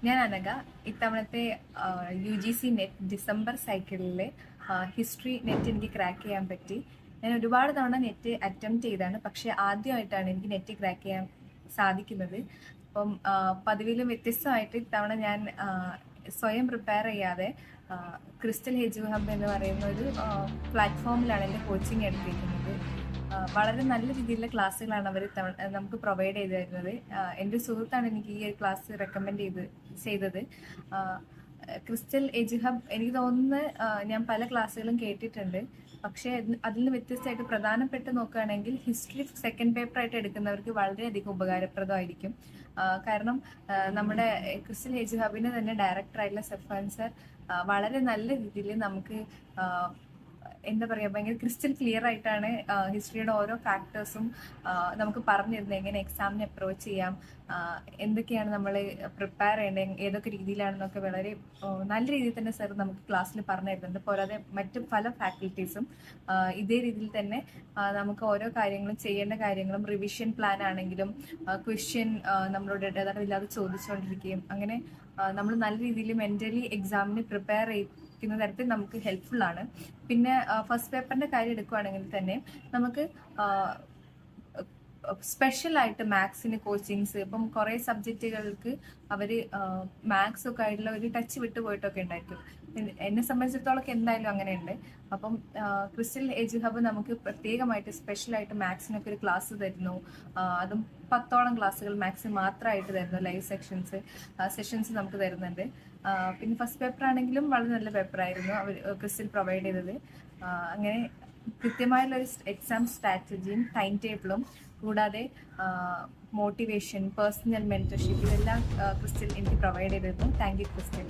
ഞാൻ അനഘ. ഇത്തവണത്തെ UGC net December സൈക്കിളിലെ ഹിസ്റ്ററി നെറ്റ് എനിക്ക് ക്രാക്ക് ചെയ്യാൻ പറ്റി. ഞാൻ ഒരുപാട് തവണ നെറ്റ് അറ്റംപ്റ്റ് ചെയ്താണ്, പക്ഷേ ആദ്യമായിട്ടാണ് എനിക്ക് നെറ്റ് ക്രാക്ക് ചെയ്യാൻ സാധിക്കുന്നത്. അപ്പം പതിവിലും വ്യത്യസ്തമായിട്ട് ഇത്തവണ ഞാൻ സ്വയം പ്രിപ്പയർ ചെയ്യാതെ ക്രിസ്റ്റൽ എജു ഹബ് എന്ന് പറയുന്ന ഒരു പ്ലാറ്റ്ഫോമിലാണ് എൻ്റെ കോച്ചിങ് എടുത്തിരിക്കുന്നത്. വളരെ നല്ല രീതിയിലുള്ള ക്ലാസ്സുകളാണ് അവർ നമുക്ക് പ്രൊവൈഡ് ചെയ്ത് തരുന്നത്. എൻ്റെ സുഹൃത്താണ് എനിക്ക് ഈ ഒരു ക്ലാസ് റെക്കമെൻഡ് ചെയ്തത്. ക്രിസ്റ്റൽ എജു ഹബ് എനിക്ക് തോന്നുന്നത് ഞാൻ പല ക്ലാസ്സുകളും കേട്ടിട്ടുണ്ട്, പക്ഷേ അതിൽ നിന്ന് വ്യത്യസ്തമായിട്ട് പ്രധാനപ്പെട്ട് നോക്കുകയാണെങ്കിൽ ഹിസ്റ്ററി സെക്കൻഡ് പേപ്പറായിട്ട് എടുക്കുന്നവർക്ക് വളരെയധികം ഉപകാരപ്രദമായിരിക്കും. കാരണം നമ്മുടെ ക്രിസ്റ്റൽ എജു ഹബിന് തന്നെ ഡയറക്ടറായിട്ടുള്ള സഫാൻ സർ വളരെ നല്ല രീതിയിൽ നമുക്ക് എന്താ പറയുക, ഭയങ്കര ക്രിസ്റ്റൽ ക്ലിയർ ആയിട്ടാണ് ഹിസ്റ്ററിയുടെ ഓരോ ഫാക്ടേഴ്സും നമുക്ക് പറഞ്ഞു തരുന്നത്. എങ്ങനെ എക്സാമിന് അപ്രോച്ച് ചെയ്യാം, എന്തൊക്കെയാണ് നമ്മൾ പ്രിപ്പയർ ചെയ്യേണ്ടത്, ഏതൊക്കെ രീതിയിലാണെന്നൊക്കെ വളരെ നല്ല രീതിയിൽ തന്നെ സർ നമുക്ക് ക്ലാസ്സിൽ പറഞ്ഞു തരുന്നുണ്ട്. പോരാതെ മറ്റ് പല ഫാക്കൽറ്റീസും ഇതേ രീതിയിൽ തന്നെ നമുക്ക് ഓരോ കാര്യങ്ങളും ചെയ്യേണ്ട കാര്യങ്ങളും റിവിഷൻ പ്ലാൻ ആണെങ്കിലും ക്വസ്റ്റ്യൻ നമ്മളോട് ഇടതടവില്ലാതെ ചോദിച്ചുകൊണ്ടിരിക്കുകയും അങ്ങനെ നമ്മൾ നല്ല രീതിയിൽ മെൻ്റലി എക്സാമിന് പ്രിപ്പയർ ക്കുന്ന തരത്തിൽ നമുക്ക് ഹെൽപ്ഫുൾ ആണ്. പിന്നെ ഫസ്റ്റ് പേപ്പറിന്റെ കാര്യം എടുക്കുകയാണെങ്കിൽ തന്നെ നമുക്ക് സ്പെഷ്യലായിട്ട് മാത്സിന് കോച്ചിങ്സ്, ഇപ്പം കുറേ സബ്ജക്റ്റുകൾക്ക് അവർ മാത്സ് ഒക്കെ ആയിട്ടുള്ള ഒരു ടച്ച് വിട്ടു പോയിട്ടൊക്കെ ഉണ്ടായിരിക്കും. എന്നെ സംബന്ധിച്ചിടത്തോളം എന്തായാലും അങ്ങനെയുണ്ട്. അപ്പം ക്രിസ്റ്റൽ എജു ഹബ് നമുക്ക് പ്രത്യേകമായിട്ട് സ്പെഷ്യലായിട്ട് മാത്സിനൊക്കെ ഒരു ക്ലാസ് തരുന്നു. അതും 10ഓളം ക്ലാസ്സുകൾ മാത്സിന് മാത്രമായിട്ട് തരുന്നു. ലൈവ് സെഷൻസ് നമുക്ക് തരുന്നുണ്ട്. പിന്നെ ഫസ്റ്റ് പേപ്പർ ആണെങ്കിലും വളരെ നല്ല പേപ്പറായിരുന്നു അവർ ക്രിസ്റ്റൽ പ്രൊവൈഡ് ചെയ്തത്. അങ്ങനെ കൃത്യമായുള്ളൊരു എക്സാം സ്ട്രാറ്റജിയും ടൈം ടേബിളും കൂടാതെ മോട്ടിവേഷൻ, പേഴ്സണൽ മെന്റർഷിപ്പ്, ഇതെല്ലാം ക്രിസ്റ്റൽ എനിക്ക് പ്രൊവൈഡ് ചെയ്തിരുന്നു. Thank you crystal.